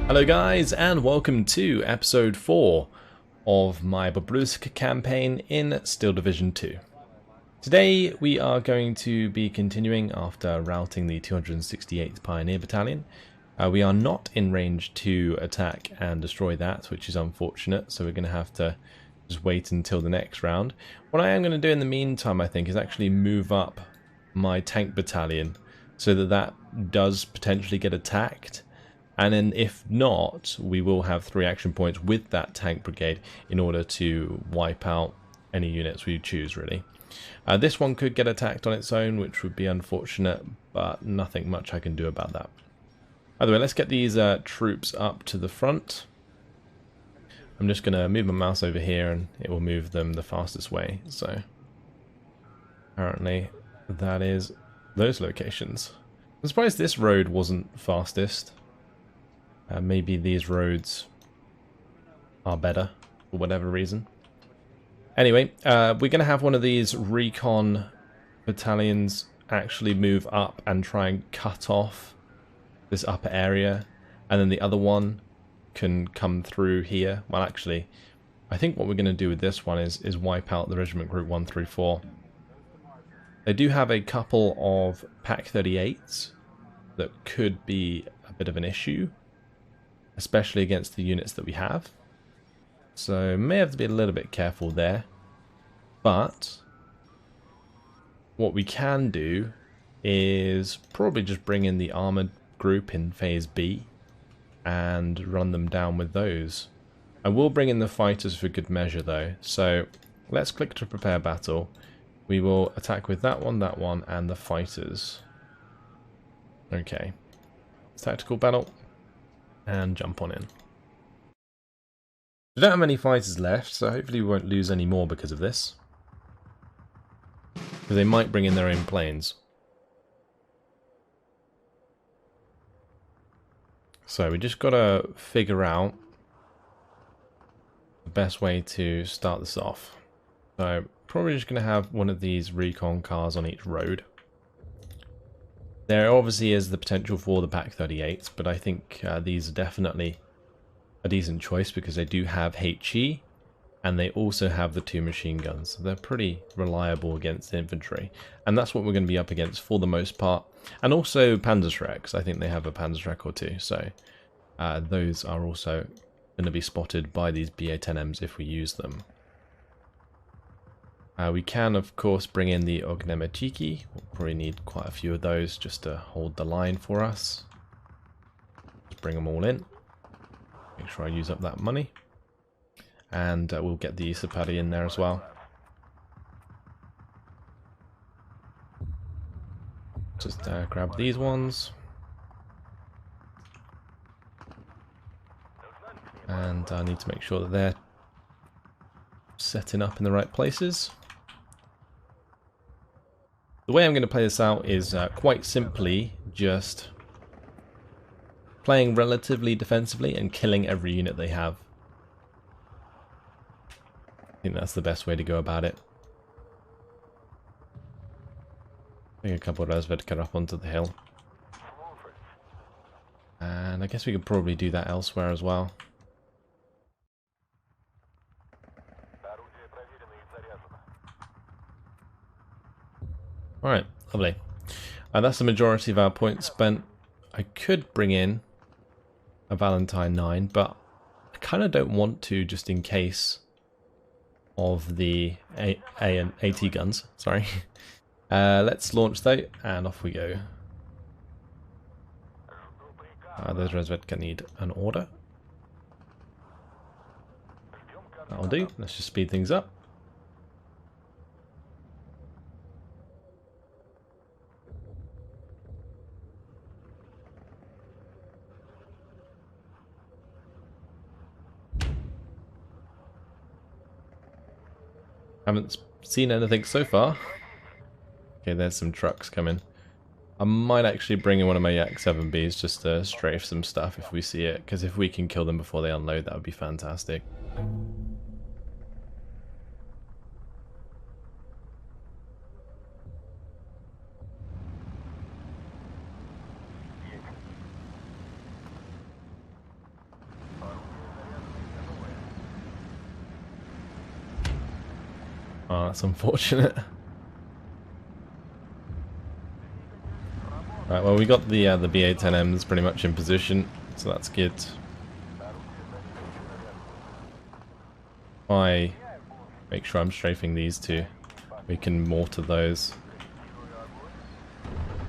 Hello guys, and welcome to episode 4 of my Bobruisk campaign in Steel Division 2. Today we are going to be continuing after routing the 268th Pioneer Battalion. We are not in range to attack and destroy that, which is unfortunate, so we're going to have to just wait until the next round. What I am going to do in the meantime, I think, is actually move up my tank battalion so that that does potentially get attacked. And then if not, we will have 3 action points with that tank brigade in order to wipe out any units we choose, really. This one could get attacked on its own, which would be unfortunate, but nothing much I can do about that. By the way, let's get these troops up to the front. I'm just going to move my mouse over here and it will move them the fastest way. So apparently that is those locations. I'm surprised this road wasn't fastest. Maybe these roads are better for whatever reason. Anyway, we're going to have one of these recon battalions actually move up and try and cut off this upper area, and then the other one can come through here. Well, actually, I think what we're going to do with this one is wipe out the regiment group 1 through 4. They do have a couple of Pack 38s that could be a bit of an issue, especially against the units that we have. So may have to be a little bit careful there. But what we can do is probably just bring in the armoured group in phase B and run them down with those. I will bring in the fighters for good measure though. So let's click to prepare battle. We will attack with that one, and the fighters. Okay. Tactical battle. And jump on in. We don't have many fighters left, so hopefully we won't lose any more because of this. Because they might bring in their own planes. So we just got to figure out the best way to start this off. So probably just going to have one of these recon cars on each road. There obviously is the potential for the Pack 38s, but I think these are definitely a decent choice because they do have HE and they also have the 2 machine guns. So they're pretty reliable against infantry, and that's what we're going to be up against for the most part. And also Panzerschrecks. I think they have a Panzerschreck or 2, so those are also going to be spotted by these BA-10Ms if we use them. We can, of course, bring in the Ognemetiki. We'll probably need quite a few of those just to hold the line for us. Just bring them all in. Make sure I use up that money. And we'll get the Sapari in there as well. Just grab these ones. And I need to make sure that they're setting up in the right places. The way I'm going to play this out is quite simply just playing relatively defensively and killing every unit they have. I think that's the best way to go about it. Bring a couple of Razvedka up onto the hill. And I guess we could probably do that elsewhere as well. Alright, lovely. That's the majority of our points spent. I could bring in a Valentine 9, but I kind of don't want to, just in case of the A and AT guns. Sorry. Let's launch though, and off we go. Those Razvedka need an order. That'll do. Let's just speed things up. Haven't seen anything so far. Okay, there's some trucks coming. I might actually bring in one of my Yak 7Bs just to strafe some stuff if we see it, because if we can kill them before they unload, that would be fantastic. Oh, that's unfortunate. Right, well we got the BA-10Ms pretty much in position, so that's good. I make sure I'm strafing these two. We can mortar those.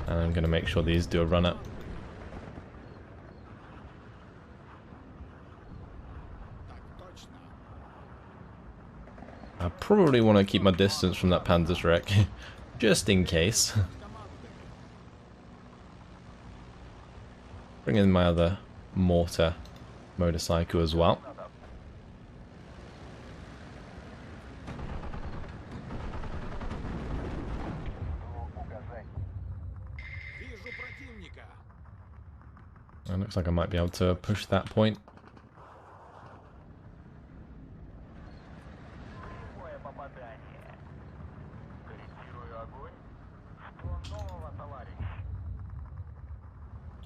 And I'm going to make sure these do a run up. I probably want to keep my distance from that Panzerschreck, just in case. Bring in my other mortar motorcycle as well. It looks like I might be able to push that point.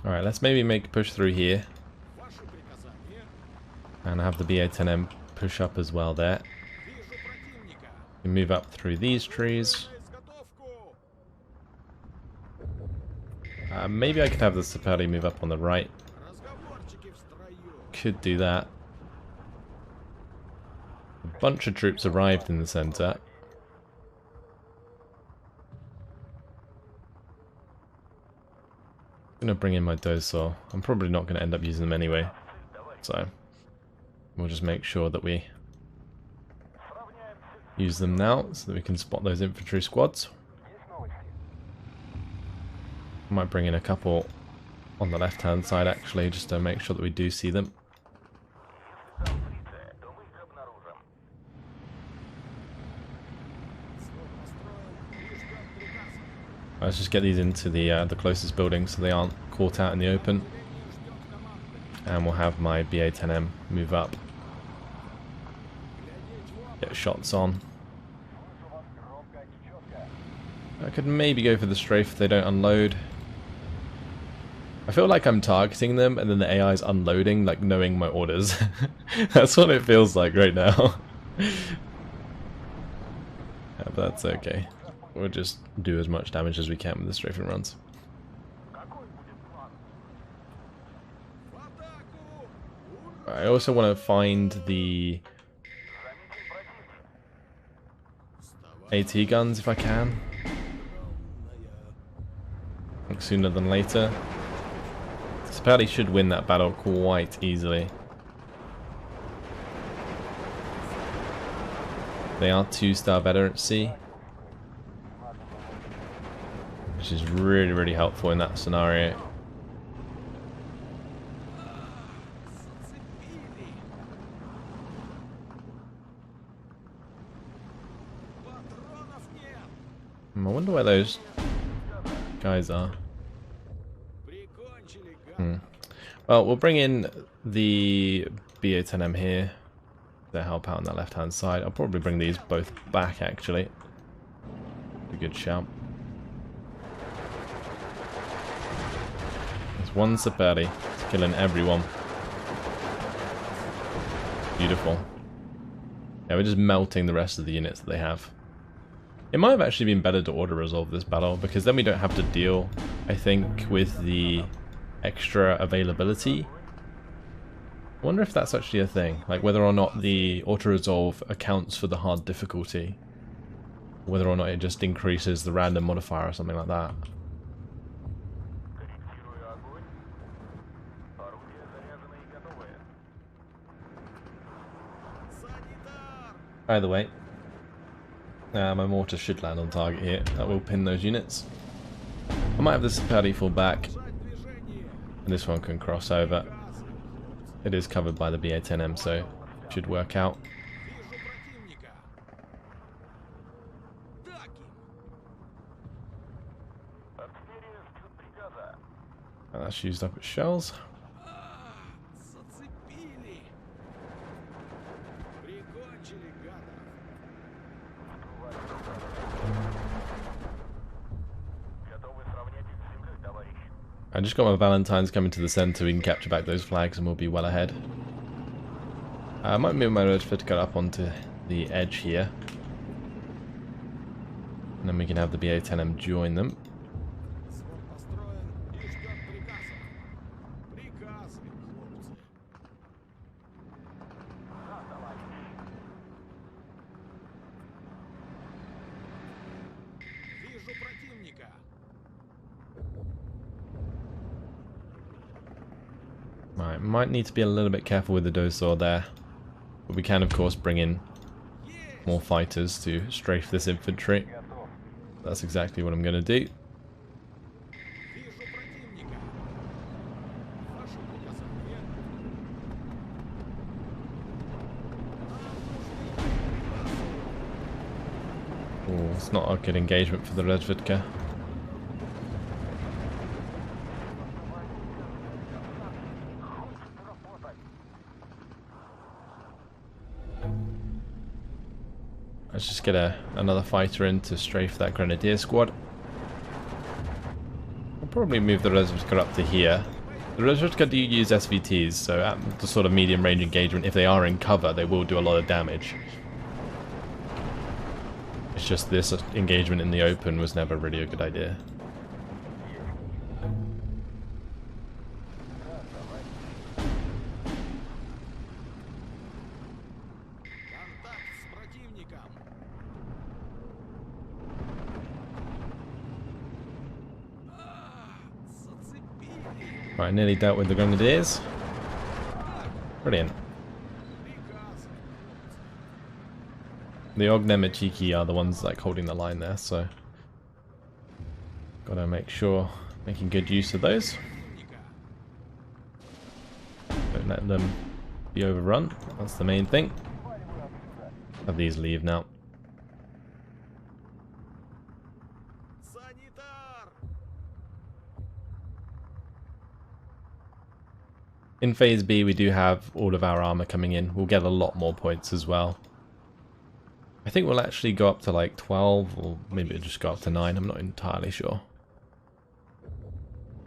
Alright, let's maybe make a push through here. And have the BA-10M push up as well there. We move up through these trees. Maybe I could have the Sapari move up on the right. Could do that. A bunch of troops arrived in the center. I'm going to bring in my Dosaur. I'm probably not going to end up using them anyway. So, we'll just make sure that we use them now so that we can spot those infantry squads. I might bring in a couple on the left hand side actually, just to make sure that we do see them. Let's just get these into the closest building so they aren't caught out in the open. And we'll have my BA-10M move up. Get shots on. I could maybe go for the strafe if they don't unload. I feel like I'm targeting them and then the AI is unloading, like knowing my orders. That's what it feels like right now. Yeah, but that's okay. We'll just do as much damage as we can with the strafing runs. I also want to find the AT guns if I can. Like sooner than later. Spally should win that battle quite easily. They are 2-star veterancy, which is really, really helpful in that scenario. I wonder where those guys are. Well, we'll bring in the BA-10M here to help out on that left-hand side. I'll probably bring these both back, actually. A good shout. There's one Saperi. It's killing everyone. Beautiful. Yeah, we're just melting the rest of the units that they have. It might have actually been better to auto-resolve this battle, because then we don't have to deal, I think, with the extra availability. I wonder if that's actually a thing, like whether or not the auto-resolve accounts for the hard difficulty, whether or not it just increases the random modifier or something like that. Either way, my mortar should land on target here. That will pin those units. I might have the Sapari fall back, and this one can cross over. It is covered by the BA-10M, so it should work out. And that's used up its shells. I just got my Valentines coming to the centre. We can capture back those flags and we'll be well ahead. I might move my Redford cut up onto the edge here. And then we can have the BA-10M join them. Right, might need to be a little bit careful with the Dosor there. But we can of course bring in more fighters to strafe this infantry. That's exactly what I'm going to do. Oh, it's not a good engagement for the Redvidka. Let's just get another fighter in to strafe that Grenadier squad. I'll probably move the Rezvidka up to here. The Rezvidka do use SVTs, so at the sort of medium range engagement, if they are in cover, they will do a lot of damage. It's just this engagement in the open was never really a good idea. Right, nearly dealt with the Grenadiers. Brilliant. The Ognemechiki are the ones like holding the line there, so gotta make sure making good use of those. Don't let them be overrun. That's the main thing. Have these leave now. In Phase B, we do have all of our armor coming in. We'll get a lot more points as well. I think we'll actually go up to like 12, or maybe it'll just go up to 9. I'm not entirely sure.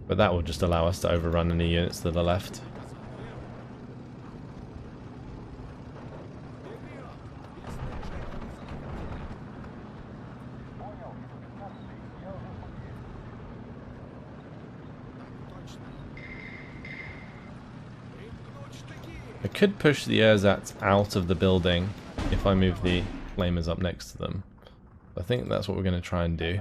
But that will just allow us to overrun any units to the left. I could push the ersatz out of the building if I move the flamers up next to them. I think that's what we're going to try and do.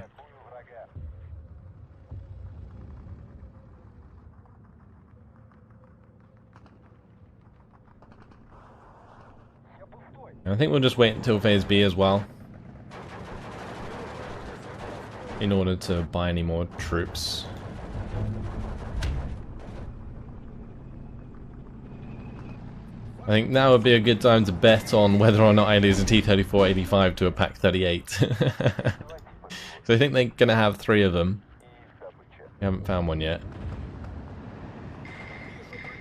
And I think we'll just wait until Phase B as well, in order to buy any more troops. I think now would be a good time to bet on whether or not I lose a T-34-85 to a Pak-38. So I think they're going to have 3 of them. We haven't found one yet.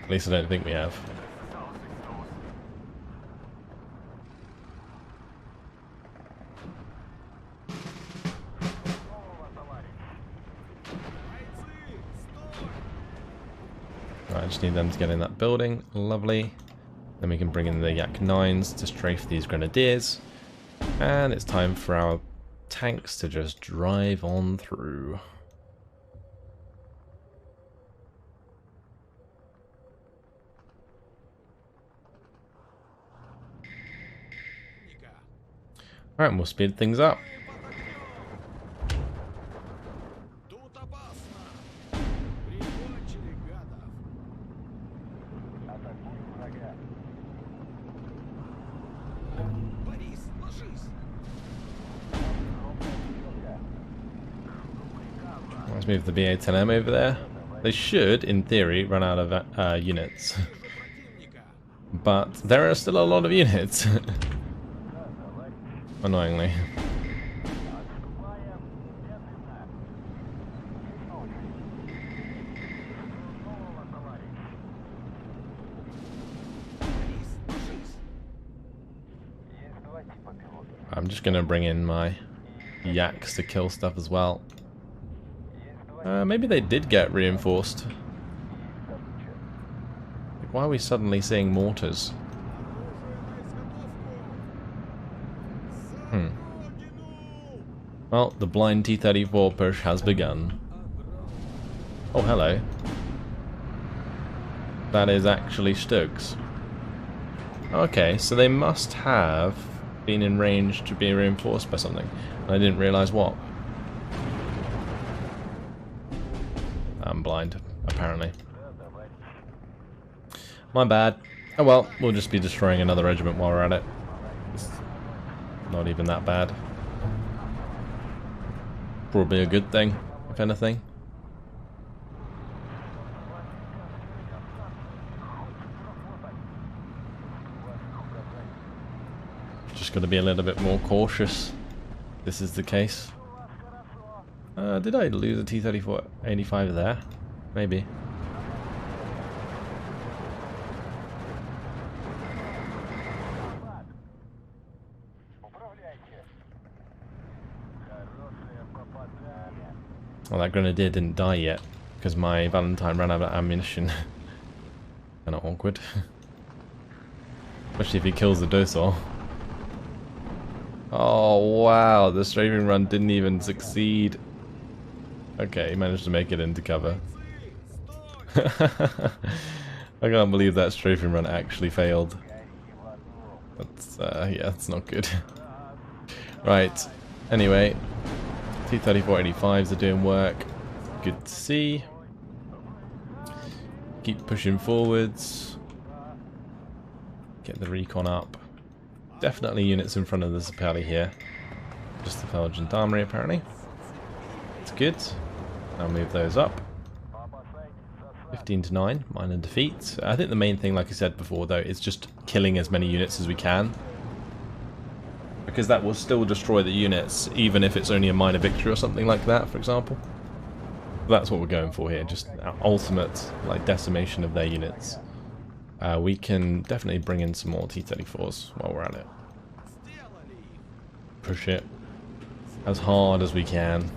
At least I don't think we have. Right, I just need them to get in that building. Lovely. Then we can bring in the Yak-9s to strafe these Grenadiers. And it's time for our tanks to just drive on through. Alright, and we'll speed things up. Let's move the BA-10M over there. They should, in theory, run out of units. But there are still a lot of units. Annoyingly. I'm just going to bring in my yaks to kill stuff as well. Maybe they did get reinforced. Why are we suddenly seeing mortars? Well, the blind T-34 push has begun. Oh, hello. That is actually Stokes. Okay, so they must have been in range to be reinforced by something. And I didn't realise what. I'm blind, apparently. My bad. Oh well, we'll just be destroying another regiment while we're at it. It's not even that bad. Probably a good thing, if anything. Just got to be a little bit more cautious. This is the case. Did I lose a T-34-85 there? Maybe. Well, that grenadier didn't die yet because my Valentine ran out of ammunition. Kinda awkward. Especially if he kills the docile. Oh wow, the strafing run didn't even succeed. Okay, he managed to make it into cover. I can't believe that strafing run actually failed. That's, yeah, that's not good. Right, anyway. T-34-85s are doing work. Good to see. Keep pushing forwards. Get the recon up. Definitely units in front of the Zapali here. Just the fellow gendarmerie apparently. It's good. I'll move those up. 15-9, minor defeat. I think the main thing, like I said before though, is just killing as many units as we can. Because that will still destroy the units, even if it's only a minor victory or something like that, for example. That's what we're going for here, just ultimate like decimation of their units. We can definitely bring in some more T-34s while we're at it. Push it as hard as we can.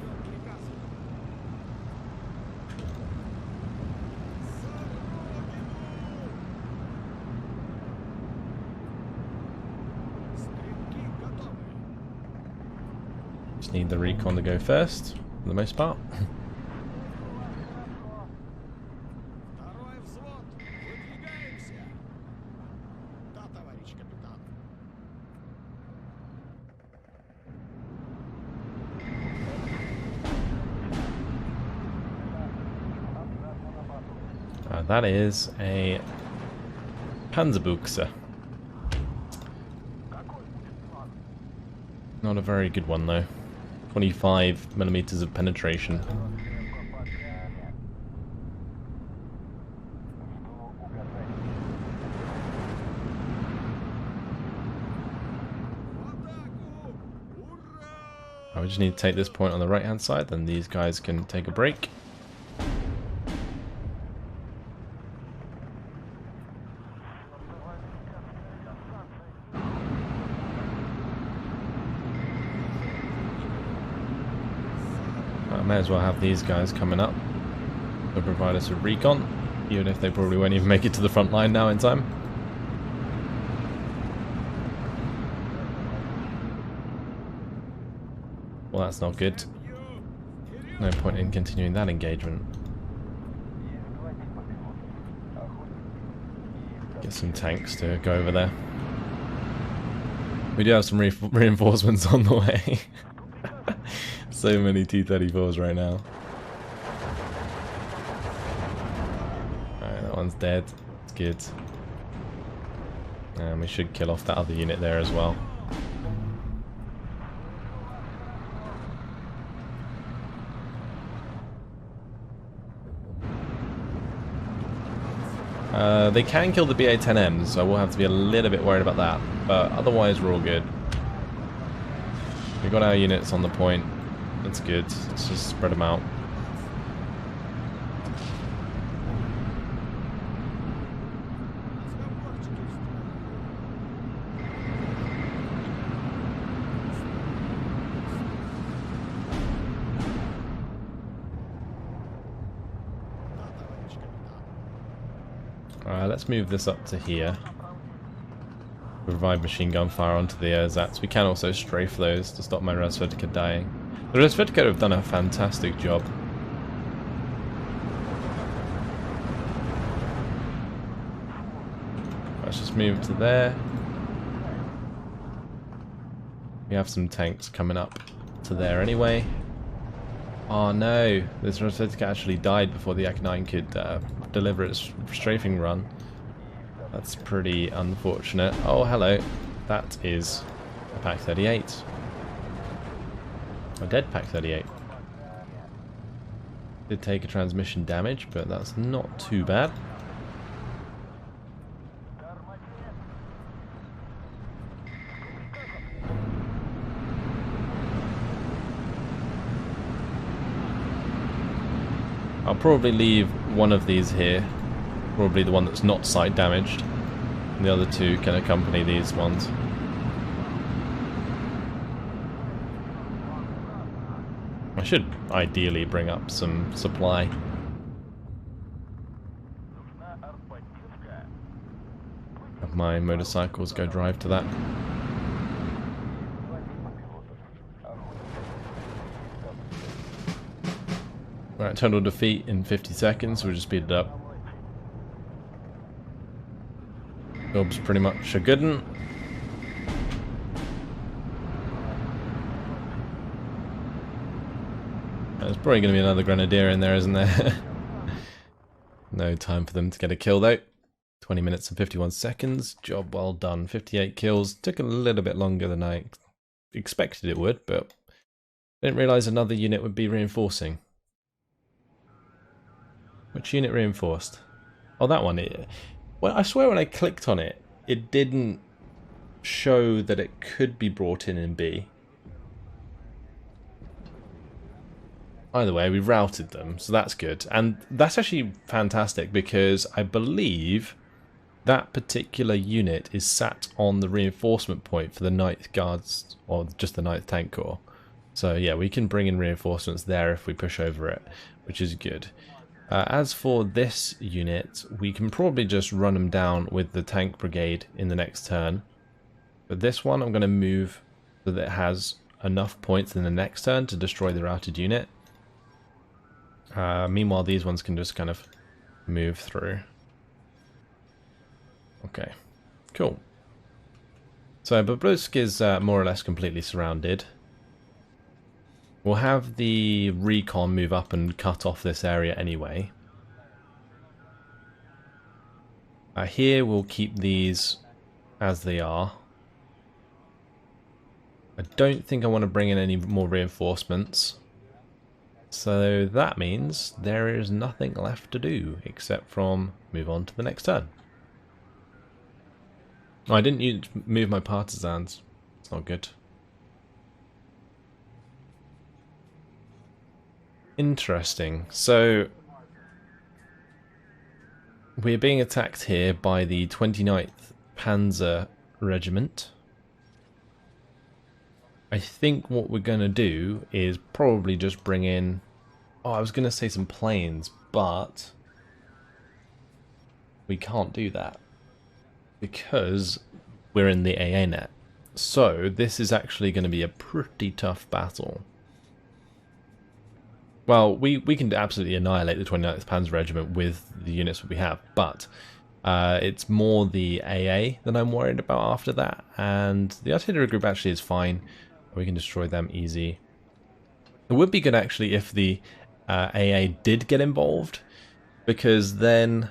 Just need the recon to go first, for the most part. That is a Panzerbuchse. Not a very good one though. 25mm of penetration. We just need to take this point on the right hand side, then these guys can take a break. May as well have these guys coming up to provide us with recon, even if they probably won't even make it to the front line now in time. Well, that's not good. No point in continuing that engagement. Get some tanks to go over there. We do have some reinforcements on the way. So many T-34s right now. Alright, that one's dead. It's good. And we should kill off that other unit there as well. They can kill the BA-10Ms, so we'll have to be a little bit worried about that. But otherwise we're all good. We've got our units on the point. That's good. Let's just spread them out. Alright, let's move this up to here. Provide machine gun fire onto the ersatz. We can also strafe those to stop my Resvedka dying. The Rozvedka have done a fantastic job. Let's just move to there. We have some tanks coming up to there anyway. Oh no, this Rozvedka actually died before the Ak-9 could deliver its strafing run. That's pretty unfortunate. Oh, hello. That is a Pak 38. A dead Pak 38. Did take a transmission damage, but that's not too bad. I'll probably leave one of these here, probably the one that's not side damaged, and the other two can accompany these ones. I should ideally bring up some supply. Have my motorcycles go drive to that. Right, total defeat in 50 seconds, we'll just speed it up. Job's pretty much a good one. There's probably going to be another grenadier in there, isn't there? No time for them to get a kill though. 20 minutes and 51 seconds. Job well done. 58 kills. Took a little bit longer than I expected it would, but didn't realise another unit would be reinforcing. Which unit reinforced? Oh, that one. Well, I swear when I clicked on it, it didn't show that it could be brought in B. Either way, we routed them, so that's good. And that's actually fantastic because I believe that particular unit is sat on the reinforcement point for the 9th Guards, or just the 9th Tank Corps. So yeah, we can bring in reinforcements there if we push over it, which is good. As for this unit, we can probably just run them down with the tank brigade in the next turn. But this one I'm going to move so that it has enough points in the next turn to destroy the routed unit. Meanwhile, these ones can just kind of move through. Okay, cool. So Bobruisk is more or less completely surrounded. We'll have the recon move up and cut off this area anyway. Here we'll keep these as they are. I don't think I want to bring in any more reinforcements. So that means there is nothing left to do except from move on to the next turn. Oh, I didn't move my partisans. It's not good. Interesting. So we're being attacked here by the 29th Panzer Regiment. I think what we're going to do is probably just bring in... Oh, I was going to say some planes, but we can't do that because we're in the AA net. So this is actually going to be a pretty tough battle. Well, we can absolutely annihilate the 29th Panzer Regiment with the units that we have, but it's more the AA that I'm worried about after that, and the artillery group actually is fine. We can destroy them easy. It would be good actually if the AA did get involved, because then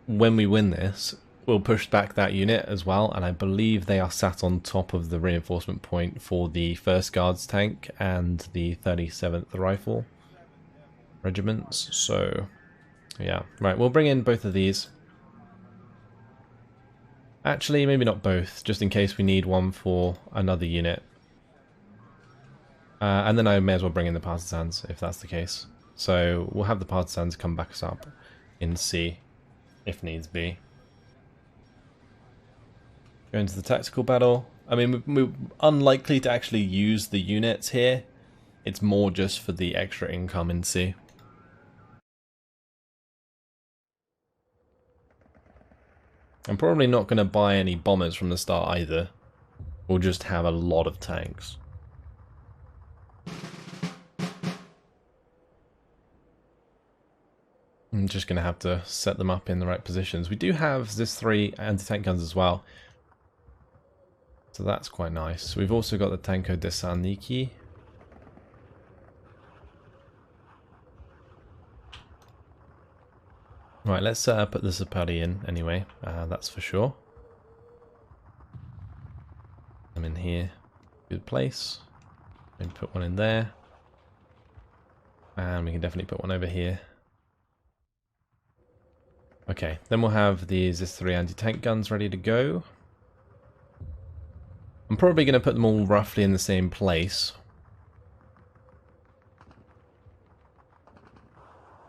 when we win this, we'll push back that unit as well, and I believe they are sat on top of the reinforcement point for the 1st Guards tank and the 37th Rifle regiments. So yeah, right, we'll bring in both of these. Actually, maybe not both, just in case we need one for another unit. And then I may as well bring in the partisans if that's the case. So we'll have the partisans come back us up in C if needs be. Go into the tactical battle. I mean, we're unlikely to actually use the units here. It's more just for the extra income in C. I'm probably not going to buy any bombers from the start either. We'll just have a lot of tanks. I'm just going to have to set them up in the right positions. We do have this 3 anti-tank guns as well. So that's quite nice. We've also got the Tanko Desaniki. Right, let's put the Zapari in anyway, that's for sure. I'm in here. Good place. Maybe put one in there. And we can definitely put one over here. Okay, then we'll have these S3 anti-tank guns ready to go. I'm probably going to put them all roughly in the same place.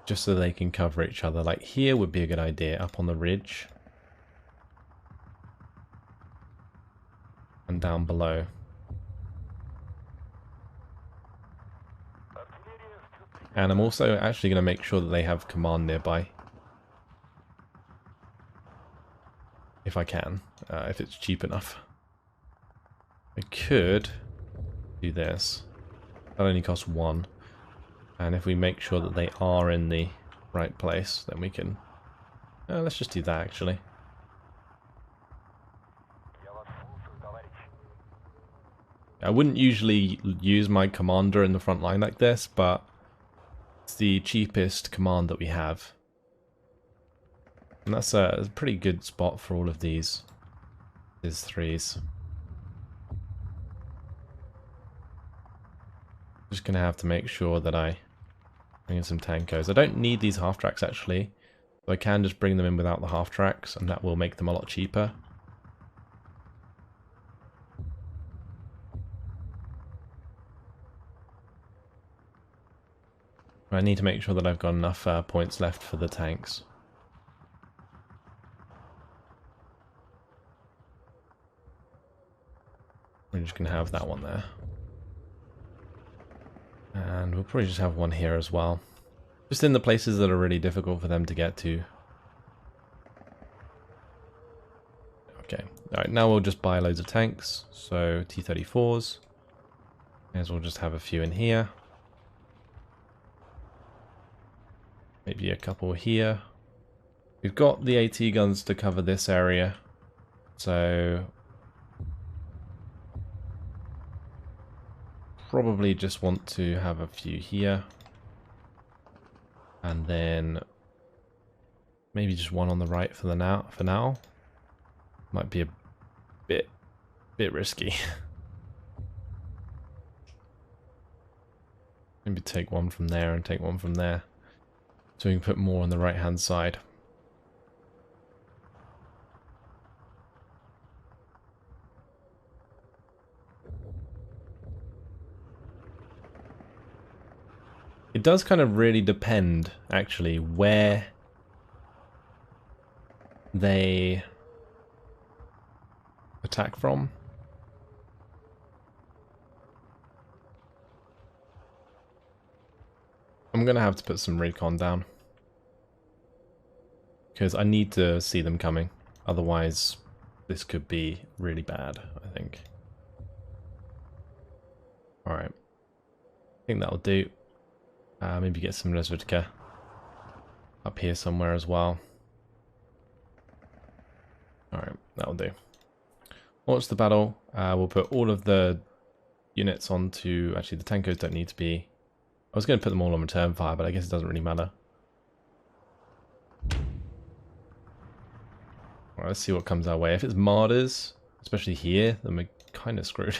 Just so they can cover each other. Like here would be a good idea, up on the ridge. And down below. And I'm also actually going to make sure that they have command nearby. If I can, if it's cheap enough. I could do this. That only costs 1. And if we make sure that they are in the right place, then we can... let's just do that, actually. I wouldn't usually use my commander in the front line like this, but it's the cheapest command that we have. And that's a pretty good spot for all of these threes. Just going to have to make sure that I bring in some tankos. I don't need these half tracks actually, so I can just bring them in without the half tracks, and that will make them a lot cheaper. I need to make sure that I've got enough points left for the tanks. We're just going to have that one there. And we'll probably just have one here as well. Just in the places that are really difficult for them to get to. Okay, alright, now we'll just buy loads of tanks. So T-34s. May as well just have a few in here. Maybe a couple here. We've got the AT guns to cover this area. So... probably just want to have a few here. And then... maybe just one on the right for now. Might be a bit risky. Maybe take one from there and take one from there. So we can put more on the right hand side. It does kind of really depend, actually, where they attack from. I'm going to have to put some recon down. Because I need to see them coming. Otherwise, this could be really bad, I think. Alright. I think that'll do. Maybe get some Resvedka up here somewhere as well. Alright, that'll do. Launch the battle. We'll put all of the units onto... actually, the tankos don't need to be... I was going to put them all on return fire, but I guess it doesn't really matter. Alright, let's see what comes our way. If it's martyrs, especially here, then we're kind of screwed.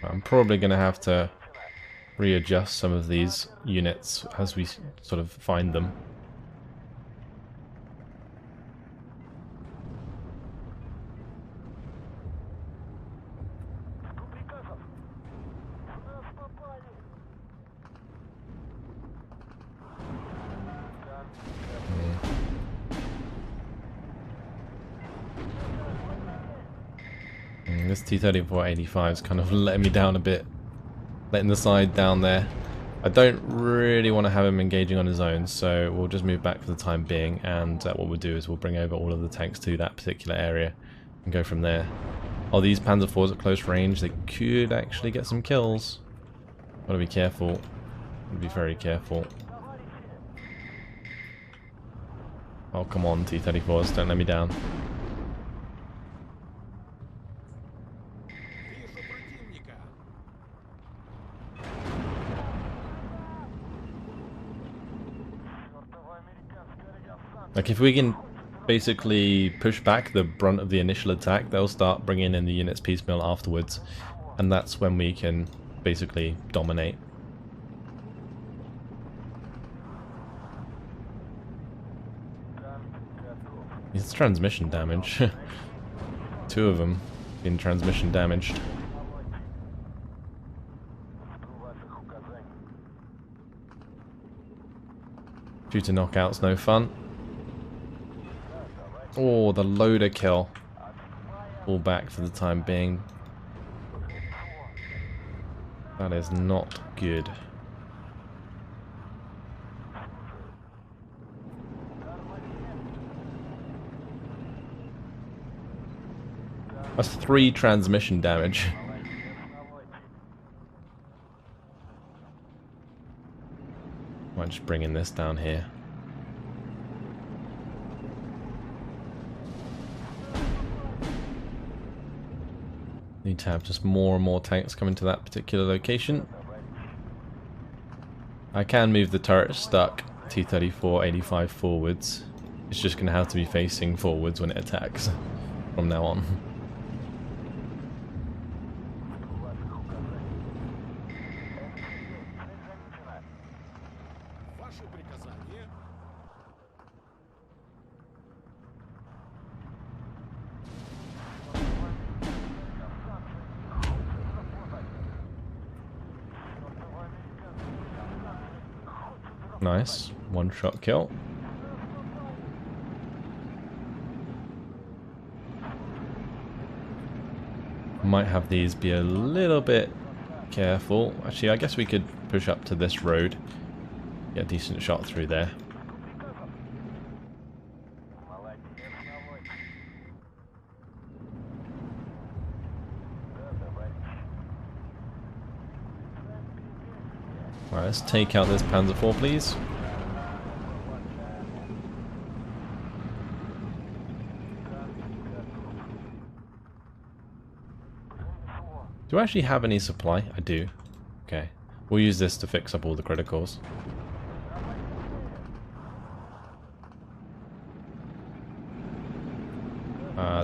I'm probably going to have to readjust some of these units as we sort of find them. This T-34-85 is kind of letting me down a bit. Letting the side down there. I don't really want to have him engaging on his own, so we'll just move back for the time being, and what we'll do is we'll bring over all of the tanks to that particular area and go from there. Oh, these Panzer IVs at close range, they could actually get some kills. Gotta be careful. Gotta be very careful. Oh, come on, T-34s, don't let me down. Like, if we can basically push back the brunt of the initial attack, they'll start bringing in the units piecemeal afterwards, and that's when we can basically dominate. It's transmission damage. 2 of them being transmission damaged. Shooter knockout's no fun. Oh, the loader kill. Fall back for the time being. That is not good. That's 3 transmission damage. Might just bring in this down here. Need to have just more and more tanks coming to that particular location. I can move the turret stuck T-34 85 forwards. It's just going to have to be facing forwards when it attacks from now on. Nice, 1-shot kill. Might have these be a little bit careful. Actually, I guess we could push up to this road. Get a decent shot through there. Alright, let's take out this Panzer IV, please. Do I actually have any supply? I do. Okay. We'll use this to fix up all the criticals.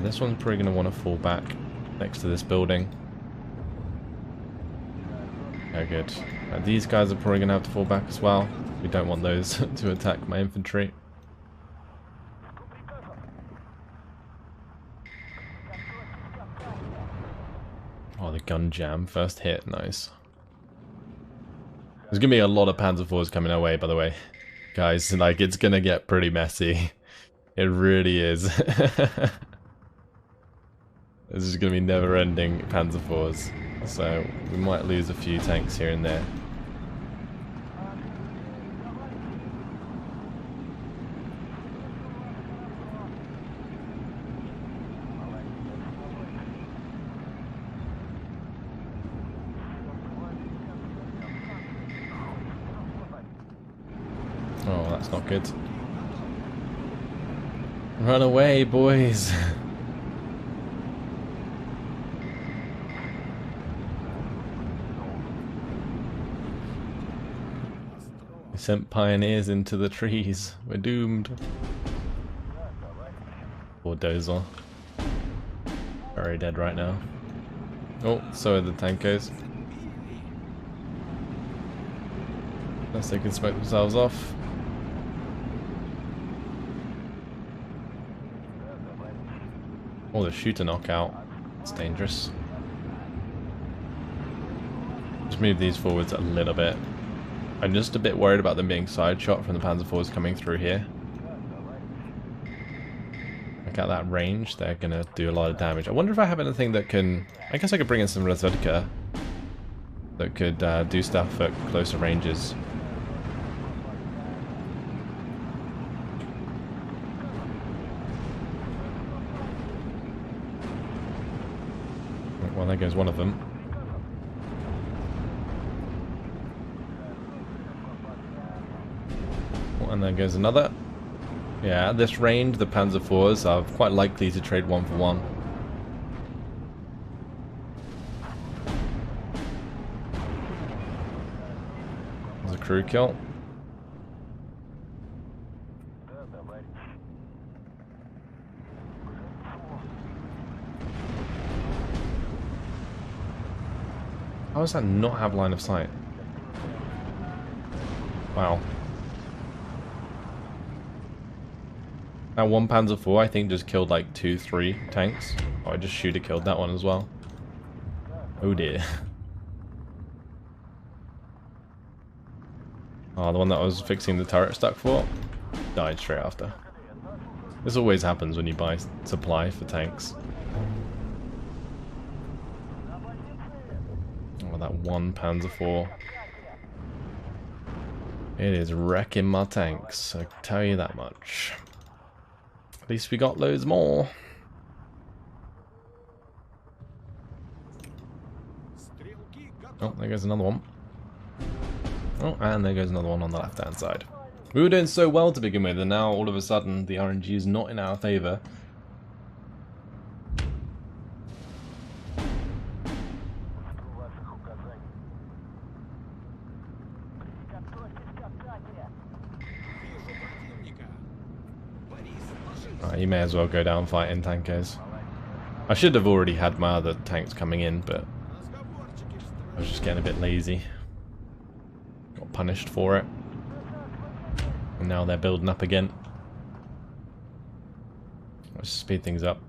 This one's probably going to want to fall back next to this building. Okay, good. These guys are probably going to have to fall back as well. We don't want those to attack my infantry. Oh, the gun jam. First hit. Nice. There's going to be a lot of Panzer IVs coming our way, by the way. Guys, like, it's going to get pretty messy. It really is. This is going to be never-ending Panzer IVs. So, we might lose a few tanks here and there. Oh, that's not good. Run away, boys! We sent pioneers into the trees. We're doomed. Poor Dozer. Very dead right now. Oh, so are the tankers. Unless they can smoke themselves off. Oh, the shooter knockout. It's dangerous. Just move these forwards a little bit. I'm just a bit worried about them being side shot from the Panzer IVs coming through here. Look at that range, they're gonna do a lot of damage. I wonder if I have anything that can... I guess I could bring in some Razvedka. that could do stuff at closer ranges. Well, there goes one of them. Oh, and there goes another. Yeah, at this range, the Panzer IVs are quite likely to trade 1-for-1. There's a crew kill. How does that not have line of sight? Wow. That one Panzer IV, I think, just killed like 2-3 tanks. Oh, I just should have killed that one as well. Oh dear. Oh, the one that I was fixing the turret stuck for died straight after. This always happens when you buy supply for tanks. Oh, that one Panzer IV. It is wrecking my tanks, I can tell you that much. At least we got loads more. Oh, there goes another one. Oh, and there goes another one on the left-hand side. We were doing so well to begin with, and now all of a sudden the RNG is not in our favour. You may as well go down fighting tankers. I should have already had my other tanks coming in, but I was just getting a bit lazy. Got punished for it. And now they're building up again. Let's speed things up.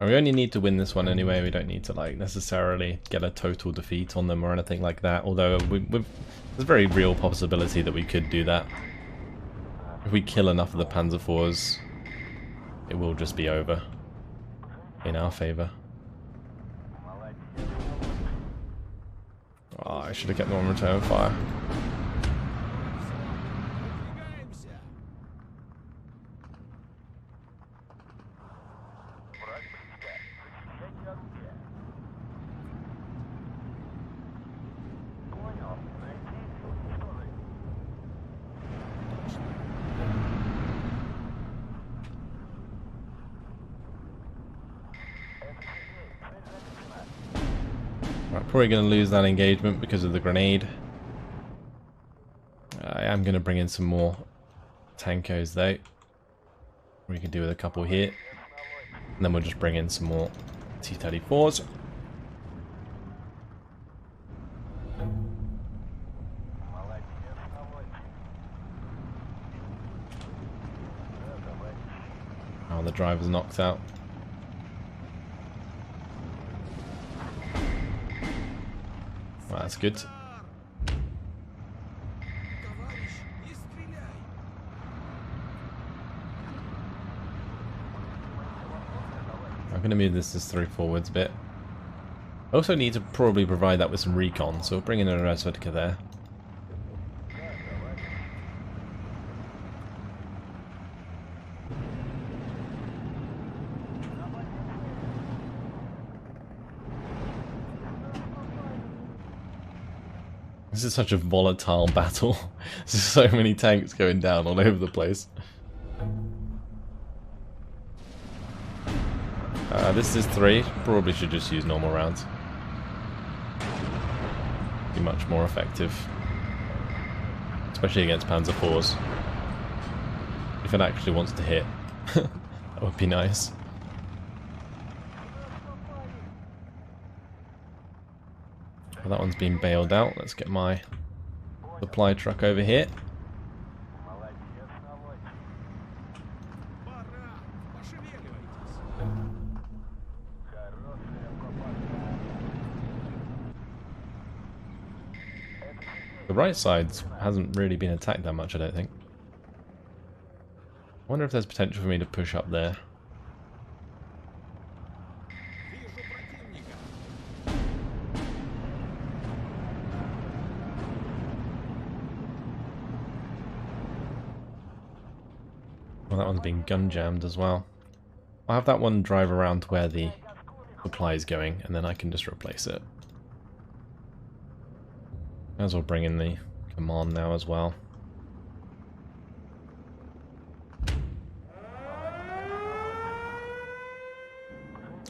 We only need to win this one anyway. We don't need to like necessarily get a total defeat on them or anything like that. Although there's a very real possibility that we could do that. If we kill enough of the Panzer IVs, it will just be over in our favour. Oh, I should have kept them on return fire. Right, probably going to lose that engagement because of the grenade. I am going to bring in some more tankos though. We can do with a couple here. And then we'll just bring in some more T-34s. Oh, the driver's knocked out. Well, that's good. I'm going to move this just through forwards a bit. I also need to probably provide that with some recon, so we'll bring in a Razvedka there. This is such a volatile battle. There's so many tanks going down all over the place. This is 3. Probably should just use normal rounds. Be much more effective. Especially against Panzer IVs. If it actually wants to hit. That would be nice. Well, that one's been bailed out. Let's get my supply truck over here. The right side hasn't really been attacked that much, I don't think. I wonder if there's potential for me to push up there. Well, that one's been gun jammed as well. I'll have that one drive around to where the supply is going, and then I can just replace it. Might as well bring in the command now as well.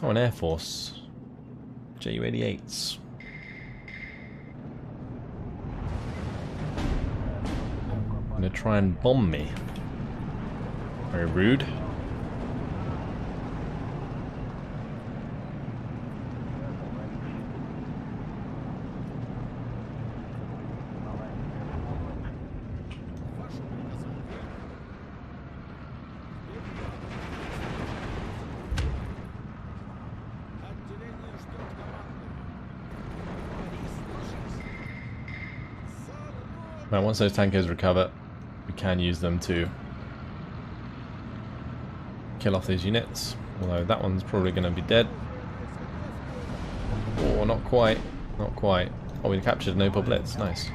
Oh, an Air Force. Ju-88s. Gonna try and bomb me. Very rude. Right, once those tankers recover, we can use them to kill off these units. Although that one's probably going to be dead. Oh, not quite. Not quite. Oh, we captured no blitz. Nice.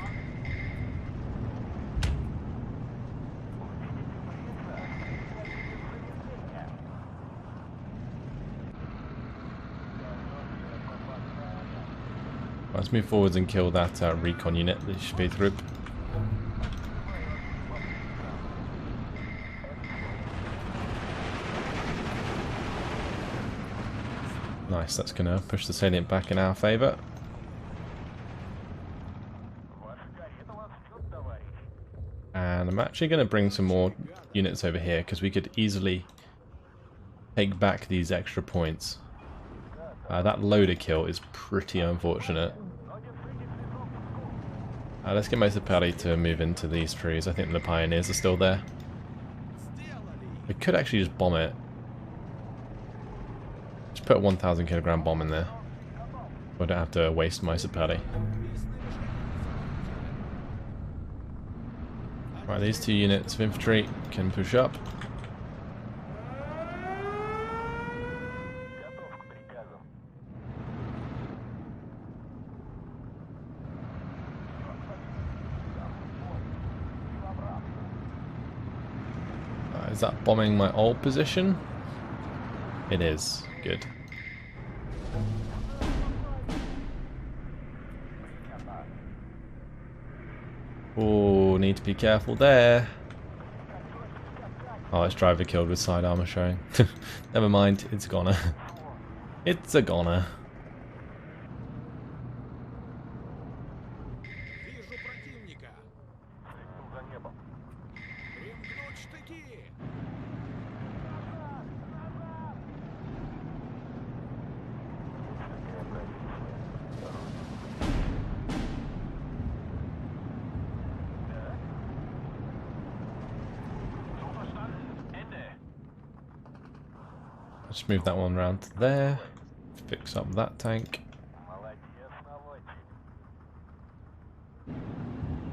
Let's move forwards and kill that recon unit, the Spätrupp. Nice, that's going to push the salient back in our favour. And I'm actually going to bring some more units over here, because we could easily take back these extra points. That loader kill is pretty unfortunate. Let's get my Sapari to move into these trees. I think the pioneers are still there. I could actually just bomb it. Just put a 1,000 kilogram bomb in there. So I don't have to waste my Sapari. Right, these two units of infantry can push up. Is that bombing my old position? It is. Good. Oh, need to be careful there. Oh, it's driver killed with side armor showing. Never mind, it's a goner. It's a goner. Just move that one around to there. Fix up that tank.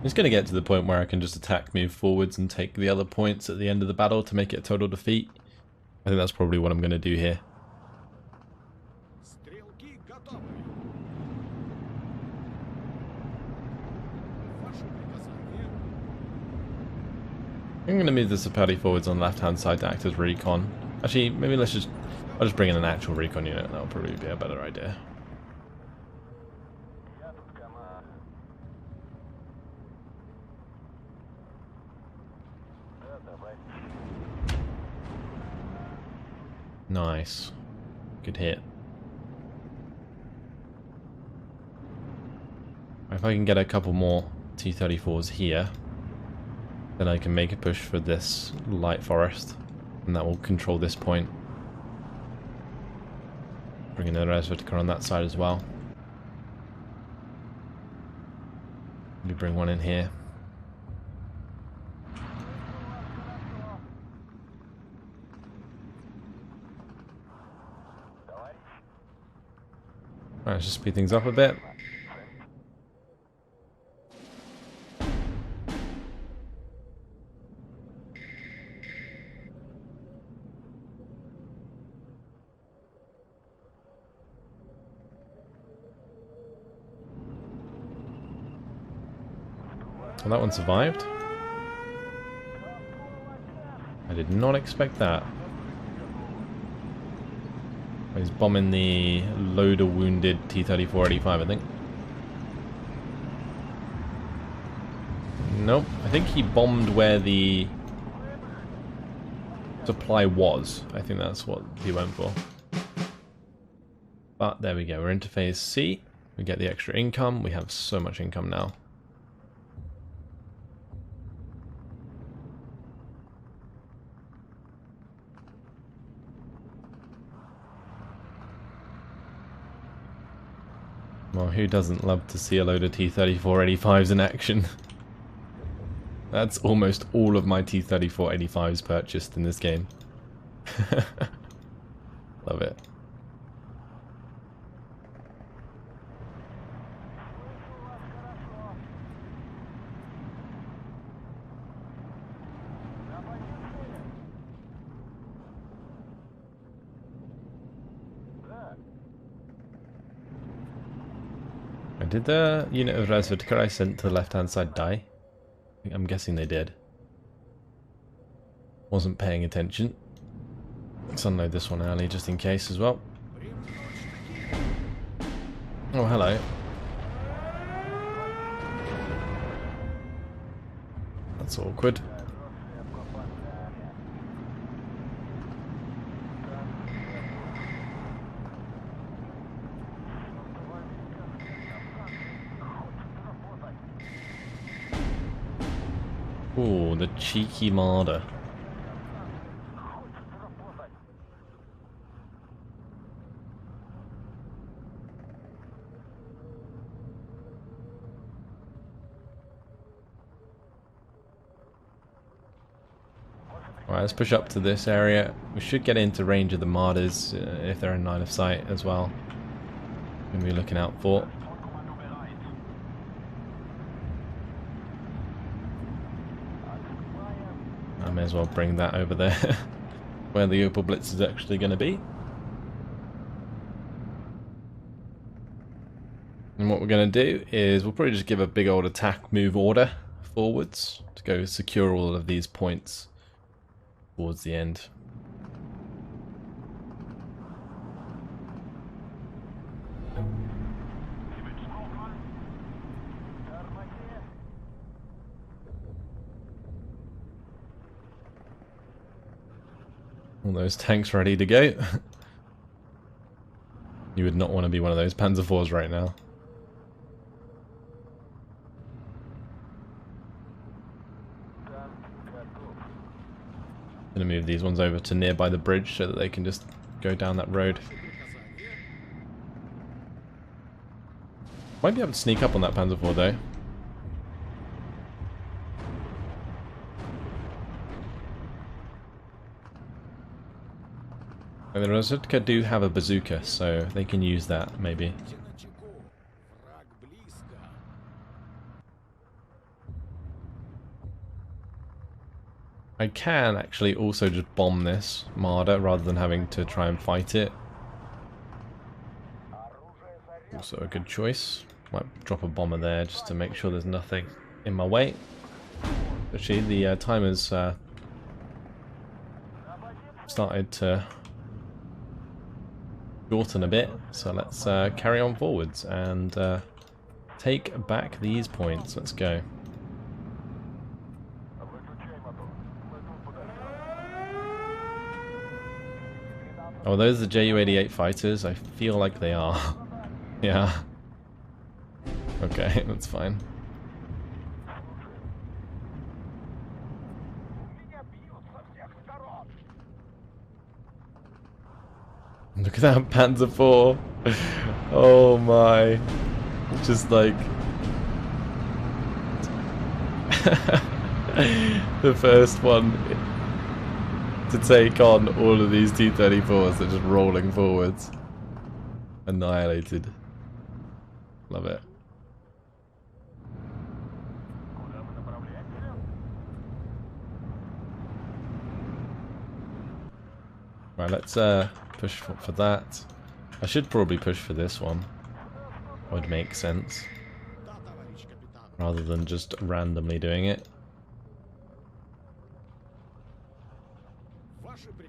It's going to get to the point where I can just attack, move forwards, and take the other points at the end of the battle to make it a total defeat. I think that's probably what I'm going to do here. I'm going to move the Sapari forwards on the left-hand side to act as recon. Actually, maybe I'll just bring in an actual recon unit. That'll probably be a better idea. Nice. Good hit. If I can get a couple more T-34s here, then I can make a push for this light forest, and that will control this point. Bring another Resvertiker on that side as well. Let me bring one in here. Alright, let's just speed things up a bit. Well, that one survived. I did not expect that. He's bombing the loader wounded T-34-85, I think. Nope, I think he bombed where the supply was. I think that's what he went for. But there we go, we're into phase C. We get the extra income. We have so much income now. Well, who doesn't love to see a load of T-34-85s in action? That's almost all of my T-34-85s purchased in this game. Love it. Did the unit of Razvedka I sent to the left-hand side die? I'm guessing they did. Wasn't paying attention. Let's unload this one early just in case as well. Oh, hello. That's awkward. Ooh, the cheeky marder. Alright, let's push up to this area. We should get into range of the marders if they're in line of sight as well. We're going to be looking out for. I may as well bring that over there where the Opel Blitz is actually going to be. And what we're going to do is we'll probably just give a big old attack move order forwards to go secure all of these points towards the end. All those tanks ready to go. You would not want to be one of those Panzer IVs right now. I'm going to move these ones over to nearby the bridge so that they can just go down that road. Might be able to sneak up on that Panzer IV though. And the Rozhedka do have a bazooka, so they can use that, maybe. I can actually also just bomb this Marder rather than having to try and fight it. Also a good choice. Might drop a bomber there just to make sure there's nothing in my way. Actually, the timer's started to shorten a bit, so let's carry on forwards and take back these points. Let's go. Oh, are those the Ju-88 fighters? I feel like they are. Yeah. Okay, that's fine. Look at that Panzer IV. Oh my. Just like the first one to take on all of these T-34s that are just rolling forwards. Annihilated. Love it. Right, let's push for that. I should probably push for this one. Would make sense. Rather than just randomly doing it.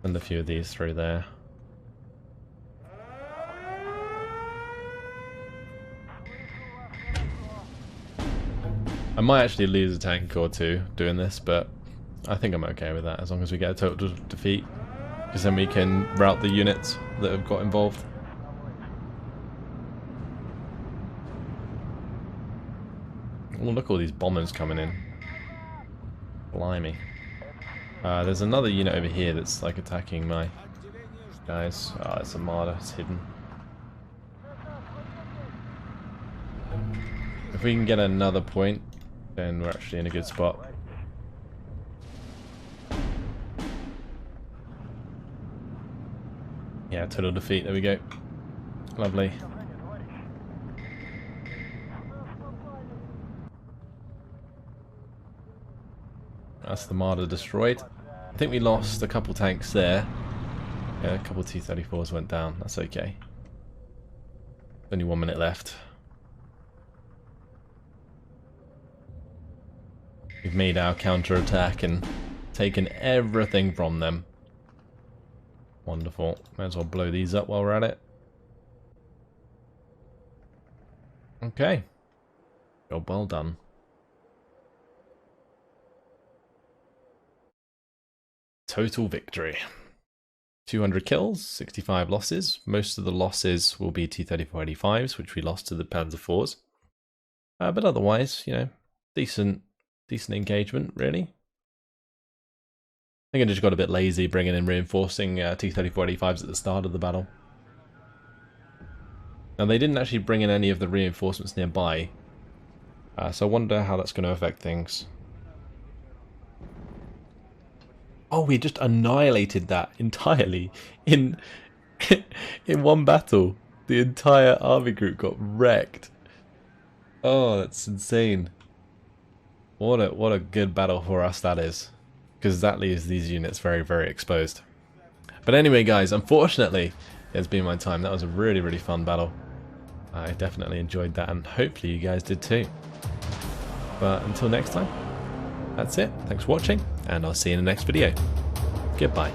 Send a few of these through there. I might actually lose a tank or two doing this, but I think I'm okay with that as long as we get a total defeat. Because then we can route the units that have got involved. Oh, look at all these bombers coming in. Blimey. There's another unit over here that's like attacking my guys. Ah, it's a martyr, it's hidden. If we can get another point, then we're actually in a good spot. Yeah, total defeat, there we go. Lovely. That's the martyr destroyed. I think we lost a couple tanks there. Yeah, a couple T-34s went down, that's okay. Only 1 minute left. We've made our counter-attack and taken everything from them. Wonderful. Might as well blow these up while we're at it. Okay. Job well done. Total victory. 200 kills, 65 losses. Most of the losses will be T-34-85s, which we lost to the Panzer IVs. But otherwise, you know, decent engagement, really. I think I just got a bit lazy bringing in reinforcing T-34-85s at the start of the battle. Now, they didn't actually bring in any of the reinforcements nearby, so I wonder how that's going to affect things. Oh, we just annihilated that entirely in in one battle. The entire army group got wrecked. Oh, that's insane. What a good battle for us that is, because that leaves these units very, very exposed. But anyway, guys, unfortunately, it's been my time. That was a really, really fun battle. I definitely enjoyed that, and hopefully you guys did too. But until next time, that's it. Thanks for watching, and I'll see you in the next video. Goodbye.